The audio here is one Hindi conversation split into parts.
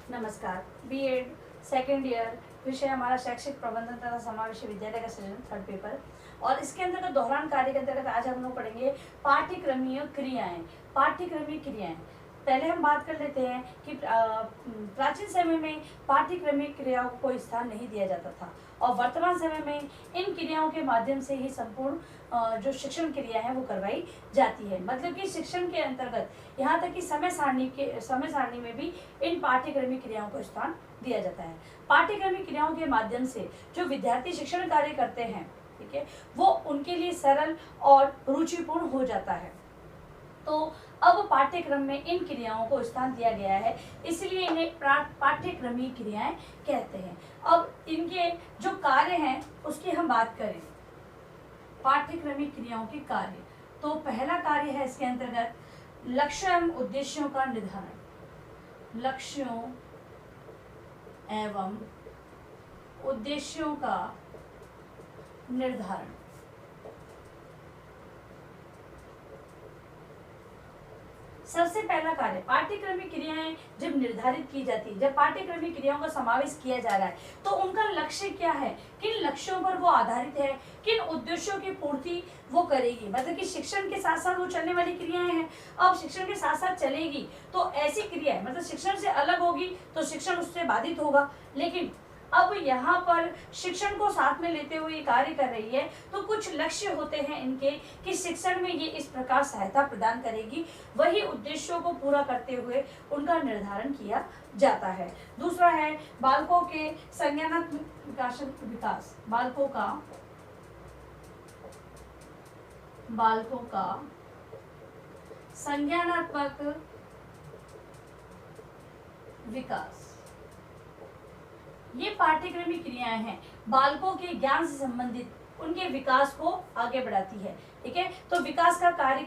नमस्कार। बीएड सेकेंड ईयर विषय हमारा शैक्षिक प्रबंधन तथा समावेशी विद्यालय का सृजन थर्ड पेपर, और इसके अंतर्गत दोहरान कार्य के अंतर्गत आज हम लोग पढ़ेंगे पाठ्यक्रमीय क्रियाएं। पाठ्यक्रमीय क्रियाएं पहले हम बात कर लेते हैं कि प्राचीन समय में पाठ्यक्रमीय क्रियाओं को कोई स्थान नहीं दिया जाता था, और वर्तमान समय में इन क्रियाओं के माध्यम से ही संपूर्ण जो शिक्षण क्रिया है वो करवाई जाती है। मतलब कि शिक्षण के अंतर्गत यहाँ तक कि समय सारणी में भी इन पाठ्यक्रमीय क्रियाओं को स्थान दिया जाता है। पाठ्यक्रमीय क्रियाओं के माध्यम से जो विद्यार्थी शिक्षण कार्य करते हैं, ठीक है, वो उनके लिए सरल और रुचिपूर्ण हो जाता है। तो अब पाठ्यक्रम में इन क्रियाओं को स्थान दिया गया है, इसलिए इन्हें पाठ्यक्रमीय क्रियाएं कहते हैं। अब इनके जो कार्य हैं उसकी हम बात करें, पाठ्यक्रमीय क्रियाओं के कार्य, तो पहला कार्य है इसके अंतर्गत लक्ष्य एवं उद्देश्यों का निर्धारण। लक्ष्यों एवं उद्देश्यों का निर्धारण। सबसे पहला कार्य, पाठ्यक्रमीय क्रियाएं जब निर्धारित की जाती है, जब पाठ्यक्रमीय क्रियाओं का समावेश किया जा रहा है, तो उनका लक्ष्य क्या है, किन लक्ष्यों पर वो आधारित है, किन उद्देश्यों की पूर्ति वो करेगी। मतलब कि शिक्षण के साथ साथ वो चलने वाली क्रियाएं हैं। अब शिक्षण के साथ साथ चलेगी तो ऐसी क्रियाएं, मतलब शिक्षण से अलग होगी तो शिक्षण उससे बाधित होगा, लेकिन अब यहाँ पर शिक्षण को साथ में लेते हुए कार्य कर रही है, तो कुछ लक्ष्य होते हैं इनके कि शिक्षण में ये इस प्रकार सहायता प्रदान करेगी, वही उद्देश्यों को पूरा करते हुए उनका निर्धारण किया जाता है। दूसरा है बालकों के संज्ञानात्मक विकास। बालकों का संज्ञानात्मक विकास। ये पाठ्यक्रमीय क्रियाएं हैं, बालकों के ज्ञान से संबंधित उनके विकास को आगे बढ़ाती है। ठीक है, तो विकास का कार्य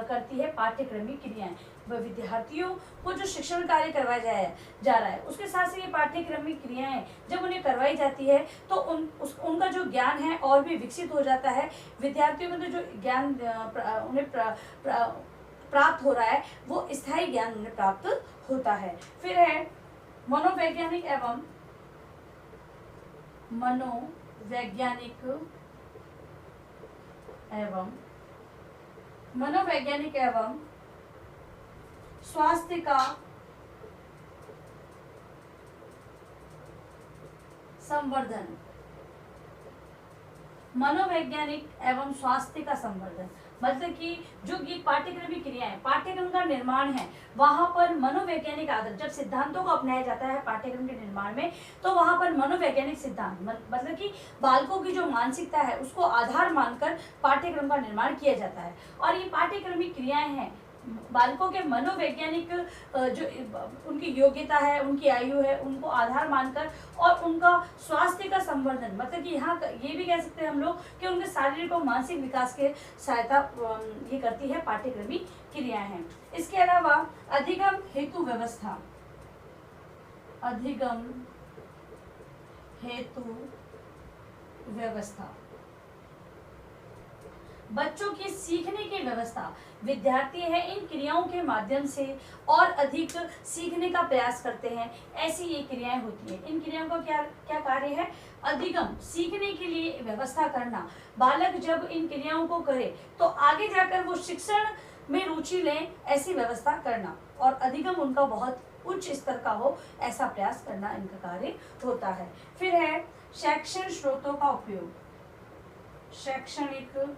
करती है पाठ्यक्रमीय क्रियाएं। विद्यार्थियों को जो शिक्षण कार्य करवाया जा रहा है उसके साथ से ये पाठ्यक्रमीय क्रियाएं जब उन्हें करवाई जाती है तो उनका जो ज्ञान है और भी विकसित हो जाता है। विद्यार्थियों को जो ज्ञान उन्हें प्राप्त हो रहा है वो स्थायी ज्ञान उन्हें प्राप्त होता है। फिर है मनोवैज्ञानिक एवं स्वास्थ्य का संवर्धन। मनोवैज्ञानिक एवं स्वास्थ्य का संवर्धन मतलब कि जो ये पाठ्यक्रमीय क्रियाएं, पाठ्यक्रम का निर्माण है, वहां पर मनोवैज्ञानिक आधार, जब सिद्धांतों को अपनाया जाता है पाठ्यक्रम के निर्माण में, तो वहां पर मनोवैज्ञानिक सिद्धांत मतलब कि बालकों की जो मानसिकता है उसको आधार मानकर पाठ्यक्रम का निर्माण किया जाता है। और ये पाठ्यक्रमीय क्रियाएं हैं बालकों के मनोवैज्ञानिक जो उनकी योग्यता है, उनकी आयु है, उनको आधार मानकर, और उनका स्वास्थ्य का संवर्धन मतलब कि यहाँ ये भी कह सकते हैं हम लोग कि उनके शारीरिक और मानसिक विकास के सहायता ये करती है पाठ्यक्रमीय क्रियाएं हैं। इसके अलावा अधिगम हेतु व्यवस्था। अधिगम हेतु व्यवस्था बच्चों की सीखने की व्यवस्था। विद्यार्थी है इन क्रियाओं के माध्यम से और अधिक सीखने का प्रयास करते हैं, ऐसी ये क्रियाएं होती हैं। इन क्रियाओं का क्या कार्य है? अधिगम, सीखने के लिए व्यवस्था करना। बालक जब इन क्रियाओं को करे तो आगे जाकर वो शिक्षण में रुचि लें, ऐसी व्यवस्था करना, और अधिगम उनका बहुत उच्च स्तर का हो ऐसा प्रयास करना इनका कार्य होता है। फिर है शैक्षणिक स्रोतों का उपयोग। शैक्षणिक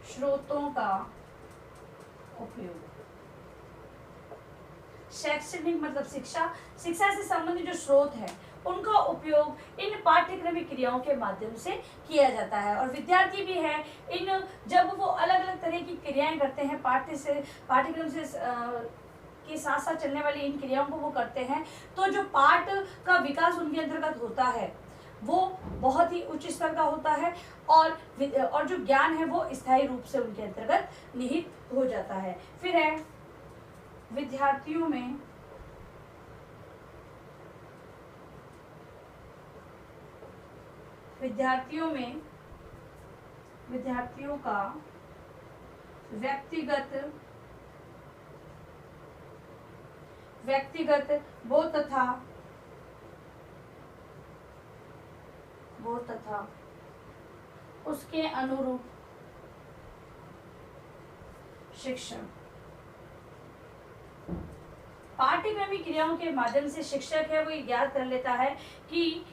स्रोतों का उपयोग। शैक्षणिक मतलब शिक्षा से संबंधित जो स्रोत है उनका उपयोग इन पाठ्यक्रमीय क्रियाओं के माध्यम से किया जाता है। और विद्यार्थी भी है इन जब वो अलग अलग तरह की क्रियाएं करते हैं पाठ्यक्रम से के साथ साथ चलने वाली इन क्रियाओं को वो करते हैं, तो जो पाठ का विकास उनके अंतर्गत होता है वो बहुत ही उच्च स्तर का होता है, और जो ज्ञान है वो स्थायी रूप से उनके अंतर्गत निहित हो जाता है। फिर है विद्यार्थियों का व्यक्तिगत व्यक्तिगत बोध तथा उसके अनुरूप शिक्षण। पाठ्यक्रमी क्रियाओं के माध्यम से शिक्षक है वो ये ज्ञात कर लेता है कि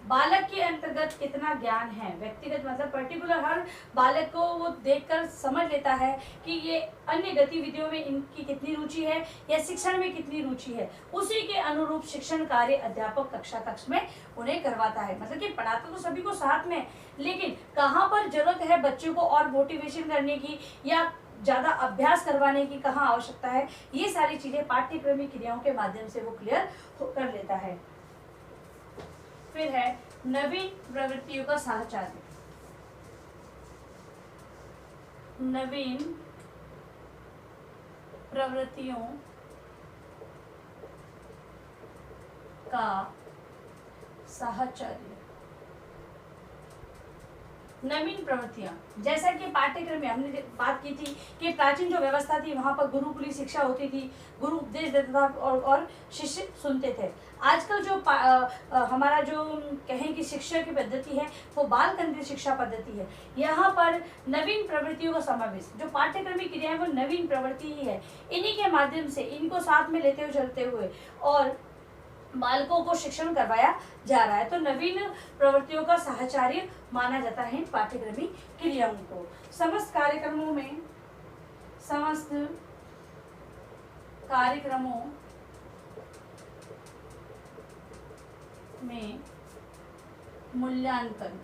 बालक के अंतर्गत कितना ज्ञान है। व्यक्तिगत मतलब पर्टिकुलर हर बालक को वो देखकर समझ लेता है कि ये अन्य गतिविधियों में इनकी कितनी रुचि है या शिक्षण में कितनी रुचि है। उसी के अनुरूप शिक्षण कार्य अध्यापक कक्षा कक्ष में उन्हें करवाता है। मतलब कि पढ़ाता तो सभी को साथ में, लेकिन कहाँ पर जरूरत है बच्चों को और मोटिवेशन करने की या ज़्यादा अभ्यास करवाने की कहाँ आवश्यकता है, ये सारी चीज़ें पाठ्यक्रमी क्रियाओं के माध्यम से वो क्लियर कर लेता है। फिर है नवीन प्रवृत्तियों का साहचर्य। नवीन प्रवृत्तियों का साहचर्य। नवीन प्रवृत्तियां, जैसा कि पाठ्यक्रम में हमने बात की थी कि प्राचीन जो व्यवस्था थी वहां पर गुरुकुली शिक्षा होती थी, गुरु उपदेश देता था और शिष्य सुनते थे। आजकल जो हमारा जो कहें कि शिक्षा की पद्धति है वो बाल केंद्रित शिक्षा पद्धति है। यहाँ पर नवीन प्रवृत्तियों का समावेश, जो पाठ्यक्रमी क्रिया है वो नवीन प्रवृत्ति ही है। इन्हीं के माध्यम से इनको साथ में लेते हुए चलते हुए और बालकों को शिक्षण करवाया जा रहा है। तो नवीन प्रवृत्तियों का साहचर्य माना जाता है पाठ्यक्रमी क्रियाओं को। समस्त कार्यक्रमों में मूल्यांकन,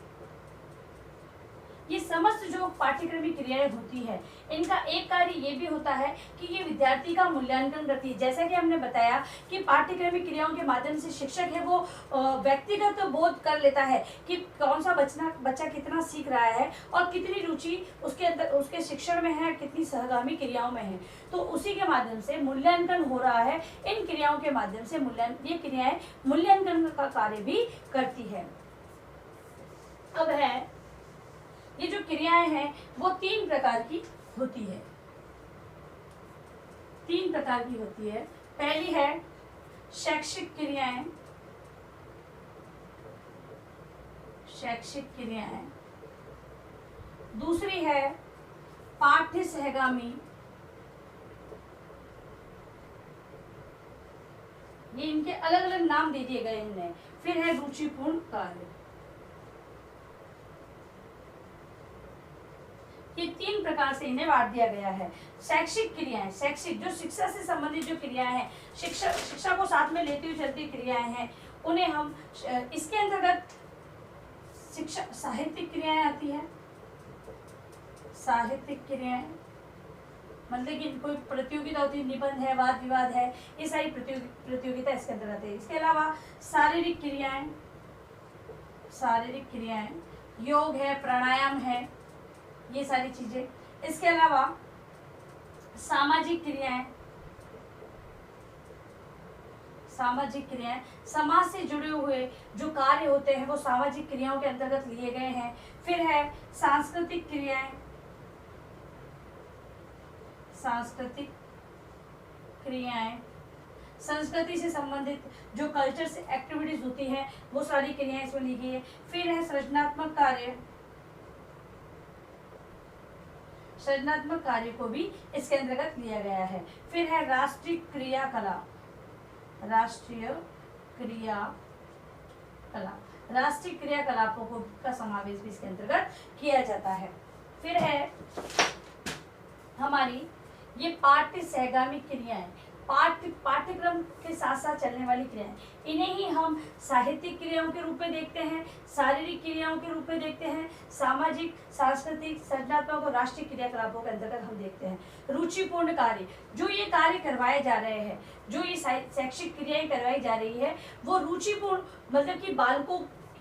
ये समस्त जो पाठ्यक्रमी क्रियाएं होती है इनका एक कार्य ये भी होता है कि ये विद्यार्थी का मूल्यांकन करती है। जैसा कि हमने बताया कि पाठ्यक्रमी क्रियाओं के माध्यम से शिक्षक है वो व्यक्तिगत बोध कर लेता है कि कौन सा बच्चा कितना सीख रहा है और कितनी रुचि उसके अंदर उसके शिक्षण में है, कितनी सहगामी क्रियाओं में है। तो उसी के माध्यम से मूल्यांकन हो रहा है। इन क्रियाओं के माध्यम से ये क्रियाएं मूल्यांकन का कार्य भी करती है। अब है ये जो क्रियाएं हैं वो तीन प्रकार की होती है। पहली है शैक्षिक क्रियाएं, दूसरी है पाठ्य सहगामी, ये इनके अलग अलग नाम दे दिए गए हैं। फिर है रुचिपूर्ण कार्य। ये तीन प्रकार से इन्हें बांट दिया गया है। शैक्षिक क्रियाएं, शैक्षिक जो शिक्षा से संबंधित जो क्रियाएं हैं, शिक्षा को साथ में लेती हुई चलती क्रियाएं हैं, उन्हें हम इसके अंतर्गत शिक्षा साहित्यिक क्रियाएं आती है। साहित्यिक क्रियाएं मतलब कि कोई प्रतियोगिता होती है, निबंध है, वाद विवाद है, ये सारी प्रतियोगिता इसके अंतर्गत है। इसके अलावा शारीरिक क्रियाएं, योग है, प्राणायाम है, ये सारी चीजें। इसके अलावा सामाजिक क्रियाएं, समाज से जुड़े हुए जो कार्य होते हैं वो सामाजिक क्रियाओं के अंतर्गत लिए गए हैं। फिर है सांस्कृतिक क्रियाएं, संस्कृति से संबंधित जो कल्चर से एक्टिविटीज होती हैं वो सारी क्रियाएं इसमें ली गई है। फिर है सृजनात्मक कार्य को भी इसके अंतर्गत लिया गया है। फिर है राष्ट्रीय क्रियाकलाप, राष्ट्रीय क्रियाकलापों को का समावेश भी इसके अंतर्गत किया जाता है। फिर है हमारी ये पाठ्य सहगामी क्रियाएं, पाठ्यक्रम के साथ साथ चलने वाली क्रियाएं, इन्हें ही हम साहित्यिक क्रियाओं के रूप में देखते हैं, शारीरिक क्रियाओं के रूप में देखते हैं, सामाजिक, सांस्कृतिक, सृजनात्मक और राष्ट्रीय क्रियाकलापों के अंतर्गत हम देखते हैं। रुचिपूर्ण कार्य, जो ये कार्य करवाए जा रहे हैं, जो ये शैक्षिक क्रियाएं करवाई जा रही है वो रुचिपूर्ण मतलब कि बालकों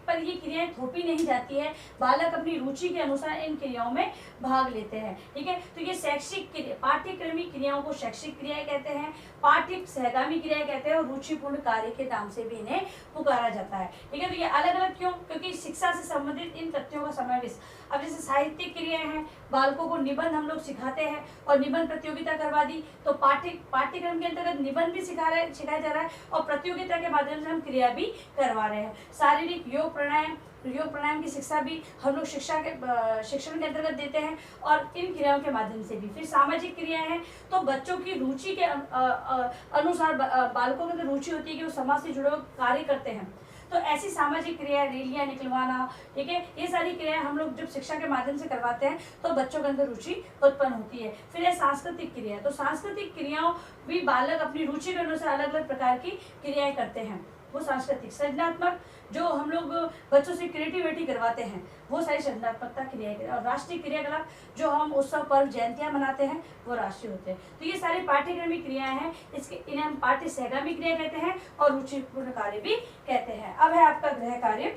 पर ये क्रियाएं थोपी नहीं जाती है, बालक अपनी रुचि के अनुसार इन क्रियाओं में भाग लेते हैं। ठीक है, तो ये शैक्षिक क्रिया, पाठ्यक्रमी क्रियाओं को शैक्षिक क्रियाएं कहते हैं, पाठ्य सहगामी क्रियाएं कहते हैं और रुचिपूर्ण कार्य के नाम से भी इन्हें पुकारा जाता है। ठीक है, तो ये अलग अलग क्यों? क्योंकि शिक्षा से संबंधित इन तथ्यों का समावेश, अब जैसे साहित्यिक क्रियाएं हैं, बालकों को निबंध हम लोग सिखाते हैं और निबंध प्रतियोगिता करवा दी, तो पाठ्यक्रम के अंतर्गत निबंध भी सिखाया जा रहा है और प्रतियोगिता के माध्यम से हम क्रिया भी करवा रहे हैं। शारीरिक योग प्राणायाम की शिक्षा भी हम लोग शिक्षण के अंतर्गत देते हैं और इन क्रियाओं के माध्यम से भी। फिर सामाजिक क्रियाएं हैं, तो बच्चों की रुचि के अनुसार बालकों की रुचि होती है कि वो समाज से जुड़े कार्य करते हैं, तो ऐसी सामाजिक क्रिया, रैलियां निकलवाना, ठीक है, ये सारी क्रियाएं हम लोग जब शिक्षा के माध्यम से करवाते हैं तो बच्चों के अंदर रुचि उत्पन्न होती है। फिर है सांस्कृतिक क्रिया, तो सांस्कृतिक क्रियाओं भी बालक अपनी रुचि के अनुसार अलग अलग प्रकार की क्रियाएं करते हैं। वो सांस्कृतिक, सृजनात्मक, जो हम लोग बच्चों से क्रिएटिविटी करवाते हैं, वो सारी सृजनात्मकता क्रियाएं। और राष्ट्रीय क्रियाकलाप, जो हम उत्सव पर्व जयंतियां मनाते हैं, वो राष्ट्रीय होते हैं। तो ये सारी पाठ्यक्रमी क्रियाएं हैं, इन्हें हम पाठ्य सहगामी क्रिया कहते हैं और रुचिपूर्ण कार्य भी कहते हैं। अब है आपका गृह कार्य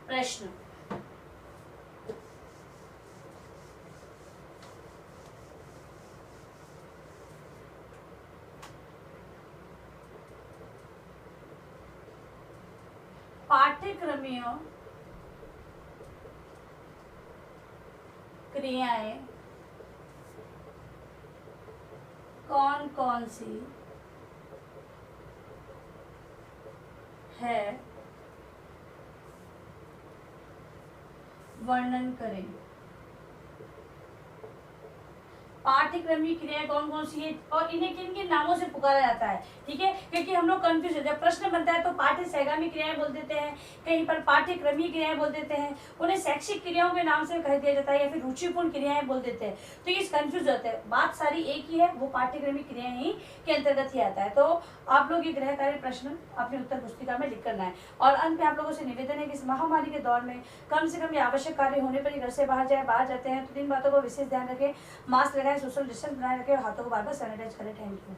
प्रश्न। पाठ्यक्रमीय क्रियाएं कौन कौन सी है, वर्णन करें। पाठ्यक्रमी क्रियाएं कौन कौन सी है और इन्हें किन किन नामों से पुकारा जाता है। ठीक है, क्योंकि हम लोग कंफ्यूज होते हैं, प्रश्न बनता है तो पाठ्य सहगामी क्रियाएं बोल देते हैं, कहीं पर पाठ्यक्रमी क्रियाएं बोल देते हैं, उन्हें शैक्षिक क्रियाओं के नाम से कह दिया जाता है या फिर रुचिपूर्ण क्रियाएं बोल देते हैं, तो ये कंफ्यूज होते हैं। बात सारी एक ही है, वो पाठ्यक्रमी क्रियाएं ही के अंतर्गत ही आता है। तो आप लोग ये गृह कार्य प्रश्न अपनी उत्तर पुस्तिका में लिख करना है। और अंत में आप लोगों से निवेदन है कि इस महामारी के दौर में कम से कम ये आवश्यक कार्य होने पर ही घर से बाहर जाते हैं तो 3 बातों को विशेष ध्यान रखें, मास्क लगाएं, सोशल डिस्टेंस बनाए रखें और हाथों को बार बार सैनिटाइज करें। Thank you.